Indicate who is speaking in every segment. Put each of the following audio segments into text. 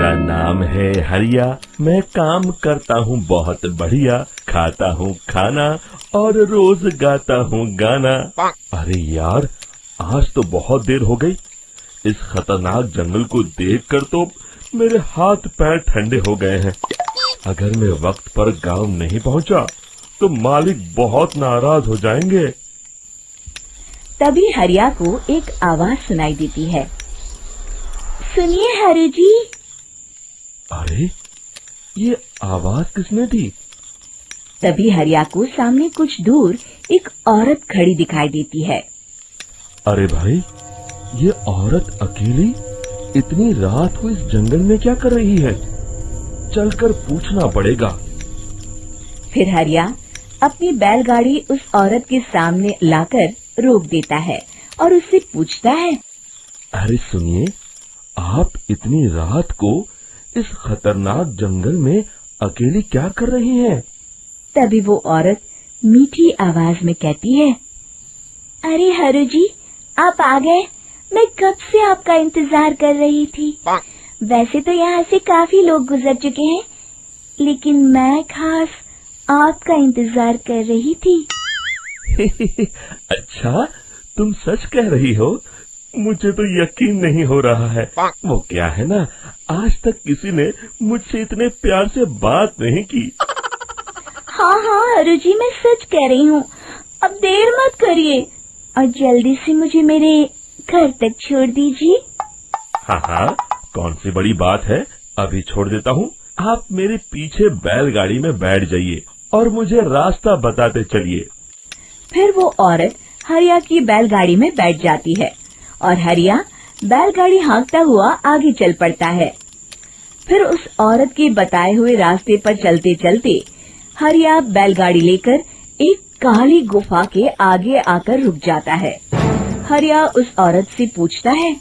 Speaker 1: मेरा नाम है हरिया, मैं काम करता हूँ बहुत बढ़िया, खाता हूँ खाना और रोज गाता हूँ गाना। अरे यार, आज तो बहुत देर हो गई। इस खतरनाक जंगल को देखकर तो मेरे हाथ पैर ठंडे हो गए हैं। अगर मैं वक्त पर गांव नहीं पहुंचा तो मालिक बहुत नाराज हो जाएंगे।
Speaker 2: तभी हरिया को एक आवाज सुनाई देती है। सुनिए हरु जी।
Speaker 1: अरे, ये आवाज किसने दी?
Speaker 2: तभी हरिया को सामने कुछ दूर एक औरत खड़ी दिखाई देती है।
Speaker 1: अरे भाई, ये औरत अकेली इतनी रात को इस जंगल में क्या कर रही है? चलकर पूछना पड़ेगा।
Speaker 2: फिर हरिया अपनी बैलगाड़ी उस औरत के सामने लाकर रोक देता है और उससे पूछता है।
Speaker 1: अरे सुनिए, आप इतनी रात को इस खतरनाक जंगल में अकेली क्या कर रही हैं?
Speaker 2: तभी वो औरत मीठी आवाज में कहती है। अरे हरु जी, आप आ गए। मैं कब से आपका इंतजार कर रही थी। वैसे तो यहाँ से काफी लोग गुजर चुके हैं, लेकिन मैं खास आपका इंतजार कर रही थी।
Speaker 1: अच्छा, तुम सच कह रही हो? मुझे तो यकीन नहीं हो रहा है। वो क्या है ना, आज तक किसी ने मुझसे इतने प्यार से बात नहीं की।
Speaker 2: हाँ हाँ हरु जी, मैं सच कह रही हूँ। अब देर मत करिए और जल्दी से मुझे मेरे घर तक छोड़ दीजिए।
Speaker 1: हाँ हाँ, कौन सी बड़ी बात है, अभी छोड़ देता हूँ। आप मेरे पीछे बैलगाड़ी में बैठ जाइए और मुझे रास्ता बताते चलिए।
Speaker 2: फिर वो औरत हरिया की बैलगाड़ी में बैठ जाती है और हरिया बैलगाड़ी हाँकता हुआ आगे चल पड़ता है। फिर उस औरत के बताए हुए रास्ते पर चलते चलते हरिया बैलगाड़ी लेकर एक काली गुफा के आगे आकर रुक जाता है। हरिया उस औरत से पूछता है।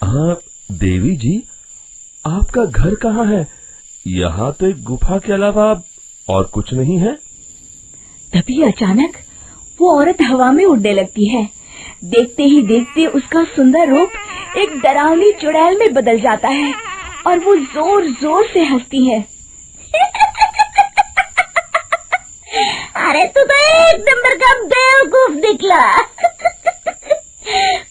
Speaker 1: हाँ देवी जी, आपका घर कहाँ है? यहाँ तो एक गुफा के अलावा और कुछ नहीं है।
Speaker 2: तभी अचानक वो औरत हवा में उड़ने लगती है। देखते ही देखते उसका सुंदर रूप एक डरावनी चुड़ैल में बदल जाता है और वो जोर जोर से हंसती है। अरे तू तो एक नंबर का बेवकूफ निकला।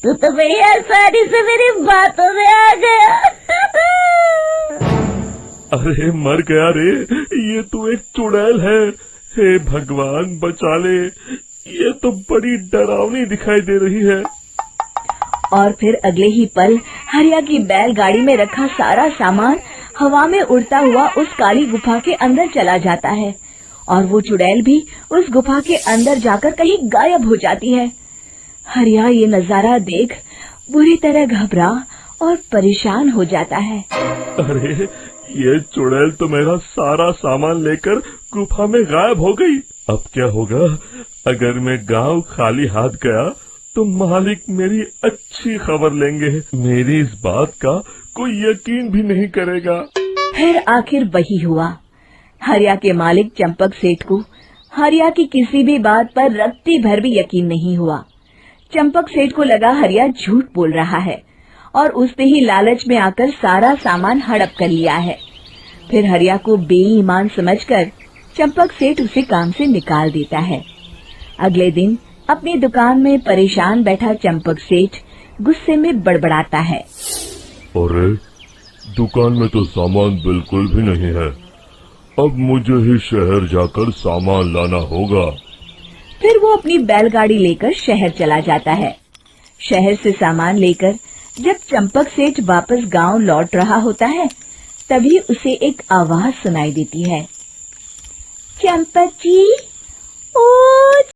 Speaker 2: तू तो बड़ी आसानी से मेरी बातों में आ गया।
Speaker 1: अरे मर गया रे, ये तो एक चुड़ैल है। हे भगवान बचा ले, ये तो बड़ी डरावनी दिखाई दे रही है।
Speaker 2: और फिर अगले ही पल हरिया की बैलगाड़ी में रखा सारा सामान हवा में उड़ता हुआ उस काली गुफा के अंदर चला जाता है और वो चुड़ैल भी उस गुफा के अंदर जाकर कहीं गायब हो जाती है। हरिया ये नजारा देख बुरी तरह घबरा और परेशान हो जाता है।
Speaker 1: अरे, ये चुड़ैल तो मेरा सारा सामान लेकर गुफा में गायब हो गई। अब क्या होगा? अगर मैं गांव खाली हाथ गया तो मालिक मेरी अच्छी खबर लेंगे। मेरी इस बात का कोई यकीन भी नहीं करेगा।
Speaker 2: फिर आखिर वही हुआ। हरिया के मालिक चंपक सेठ को हरिया की किसी भी बात पर रत्ती भर भी यकीन नहीं हुआ। चंपक सेठ को लगा हरिया झूठ बोल रहा है और उसने ही लालच में आकर सारा सामान हड़प कर लिया है। फिर हरिया को बेईमान समझकर चंपक सेठ उसे काम से निकाल देता है। अगले दिन अपनी दुकान में परेशान बैठा चंपक सेठ गुस्से में बड़बड़ाता है।
Speaker 1: अरे, दुकान में तो सामान बिल्कुल भी नहीं है। अब मुझे ही शहर जाकर सामान लाना होगा।
Speaker 2: फिर वो अपनी बैलगाड़ी लेकर शहर चला जाता है। शहर से सामान लेकर जब चंपक सेठ वापस गांव लौट रहा होता है, तभी उसे एक आवाज सुनाई देती है। चंपक जी, ओ